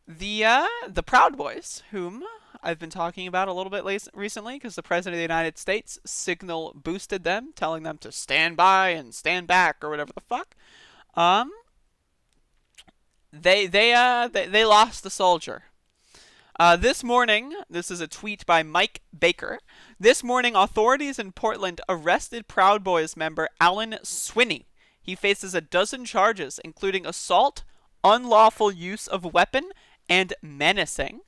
The Proud Boys, whom I've been talking about a little bit recently, because the President of the United States signal boosted them, telling them to stand by and stand back or whatever the fuck. Um, they lost the soldier. This morning, this is a tweet by Mike Baker. This morning, authorities in Portland arrested Proud Boys member Alan Swinney. He faces a dozen charges, including assault, unlawful use of weapon, and menacing.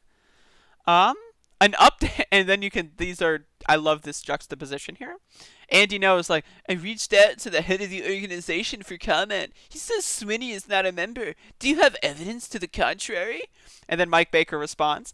Um, an update, and then you can. These are. I love this juxtaposition here. Andy knows, like, I reached out to the head of the organization for comment. He says Swinney is not a member. Do you have evidence to the contrary? And then Mike Baker responds,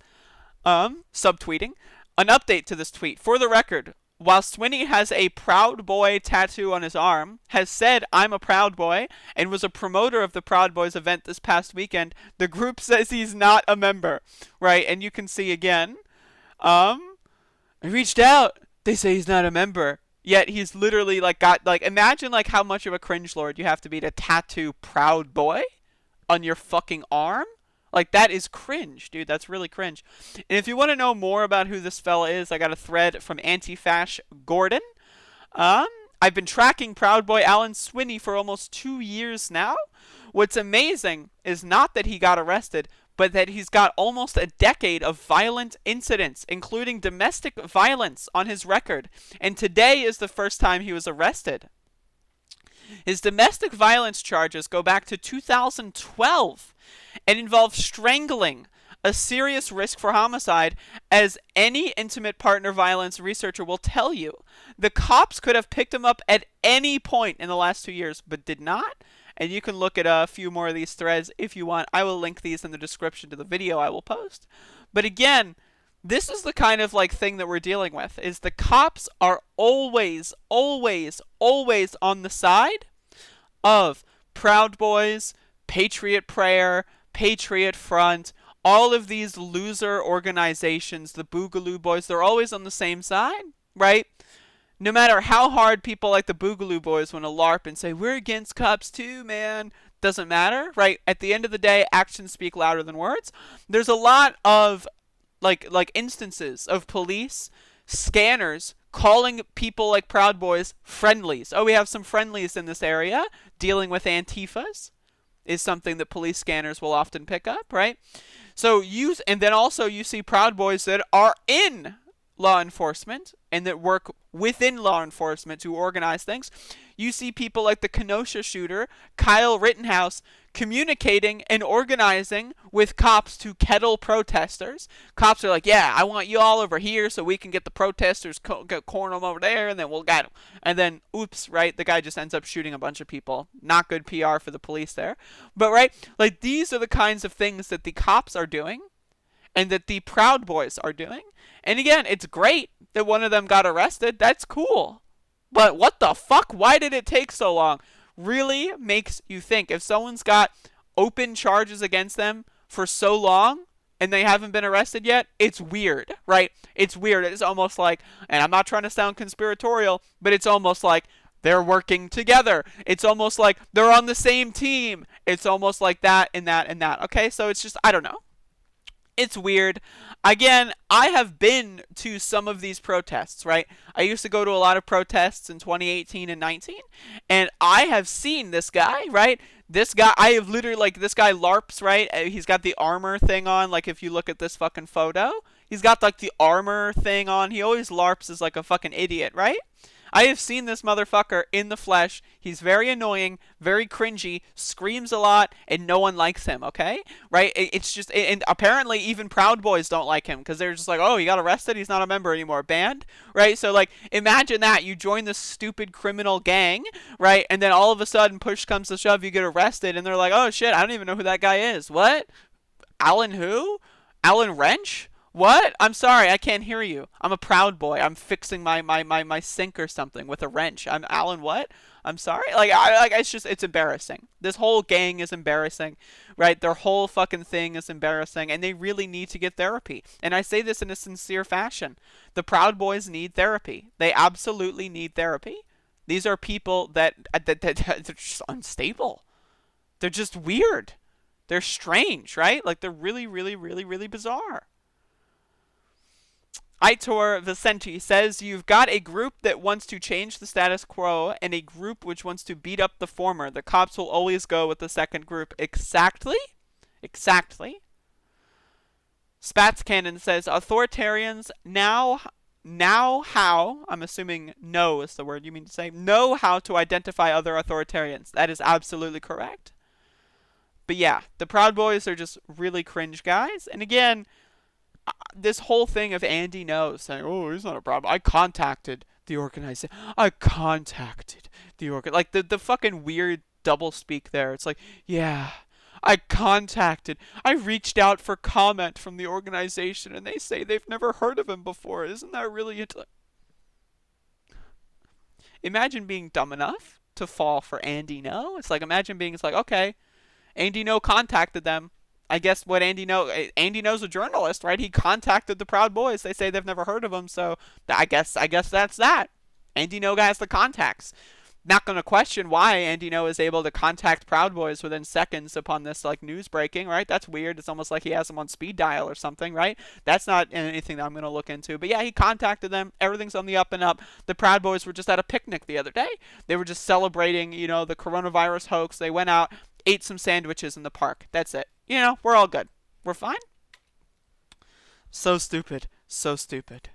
subtweeting. An update to this tweet. For the record, while Swinney has a Proud Boy tattoo on his arm, has said, I'm a Proud Boy, and was a promoter of the Proud Boys event this past weekend, the group says he's not a member. Right? And you can see again, I reached out. They say he's not a member. Yet he's literally like imagine like how much of a cringe lord you have to be to tattoo Proud Boy on your fucking arm. Like, that is cringe, dude. That's really cringe. And if you want to know more about who this fella is, I got a thread from Anti-Fash Gordon. I've been tracking Proud Boy Alan Swinney for almost 2 years now. What's amazing is not that he got arrested, but that he's got almost a decade of violent incidents, including domestic violence, on his record. And today is the first time he was arrested. His domestic violence charges go back to 2012 and involve strangling, a serious risk for homicide, as any intimate partner violence researcher will tell you. The cops could have picked him up at any point in the last 2 years, but did not. And you can look at a few more of these threads if you want. I will link these in the description to the video I will post. But again, this is the kind of like thing that we're dealing with, is the cops are always, always, always on the side of Proud Boys, Patriot Prayer, Patriot Front, all of these loser organizations, the Boogaloo Boys, they're always on the same side, right? No matter how hard people like the Boogaloo Boys want to LARP and say, we're against cops too, man, doesn't matter, right? At the end of the day, actions speak louder than words. There's a lot of like instances of police scanners calling people like Proud Boys friendlies. Oh, we have some friendlies in this area. Dealing with Antifas is something that police scanners will often pick up, right? So and then also you see Proud Boys that are in law enforcement and that work within law enforcement to organize things. You see people like the Kenosha shooter, Kyle Rittenhouse, communicating and organizing with cops to kettle protesters. Cops are like, yeah, I want you all over here so we can get the protesters, corner them over there, and then we'll get them. And then, oops, right, the guy just ends up shooting a bunch of people. Not good PR for the police there. But, right, like, these are the kinds of things that the cops are doing and that the Proud Boys are doing. And again, it's great that one of them got arrested. That's cool. But what the fuck? Why did it take so long? Really makes you think. If someone's got open charges against them for so long and they haven't been arrested yet, it's weird, right? It's weird. It's almost like, and I'm not trying to sound conspiratorial, but it's almost like they're working together. It's almost like they're on the same team. It's almost like that and that and that. Okay, so it's just, I don't know. It's weird. Again, I have been to some of these protests, right? I used to go to a lot of protests in 2018 and 19, and I have seen this guy, right? This guy, I have literally, like, this guy LARPs, right? He's got the armor thing on, like, if you look at this fucking photo. He's got, like, the armor thing on. He always LARPs as, like, a fucking idiot, right? I have seen this motherfucker in the flesh. He's very annoying, very cringy, screams a lot, and no one likes him, okay? Right? It's just, and apparently even Proud Boys don't like him, because they're just like, oh, he got arrested, he's not a member anymore. Banned? Right? So, like, imagine that. You join this stupid criminal gang, right? And then all of a sudden, push comes to shove, you get arrested, and they're like, oh, shit, I don't even know who that guy is. What? Alan who? Alan Wrench? What? I'm sorry, I can't hear you. I'm a Proud Boy. I'm fixing my sink or something with a wrench. I'm Alan what? I'm sorry? It's embarrassing. This whole gang is embarrassing, right? Their whole fucking thing is embarrassing, and they really need to get therapy. And I say this in a sincere fashion. The Proud Boys need therapy. They absolutely need therapy. These are people that they're just unstable. They're just weird. They're strange, right? Like, they're really, really, really, really bizarre. Aitor Vicenti says, you've got a group that wants to change the status quo and a group which wants to beat up the former. The cops will always go with the second group. Exactly. Exactly. Spats Cannon says, authoritarians now how, I'm assuming know is the word you mean to say, know how to identify other authoritarians. That is absolutely correct. But yeah, the Proud Boys are just really cringe guys. And again, this whole thing of Andy knows saying, oh, he's not a problem. I contacted the organization. Like the fucking weird double speak there. It's like, yeah, I reached out for comment from the organization and they say they've never heard of him before. Isn't that really it? Imagine being dumb enough to fall for Andy No. It's like, imagine being, it's like, okay, Andy No contacted them. I guess what Andy knows a journalist, right? He contacted the Proud Boys. They say they've never heard of him, so I guess that's that. Andy No has the contacts. Not going to question why Andy No is able to contact Proud Boys within seconds upon this like news breaking, right? That's weird. It's almost like he has them on speed dial or something, right? That's not anything that I'm going to look into. But yeah, he contacted them. Everything's on the up and up. The Proud Boys were just at a picnic the other day. They were just celebrating, the coronavirus hoax. They went out, ate some sandwiches in the park. That's it. We're all good. We're fine. So stupid. So stupid.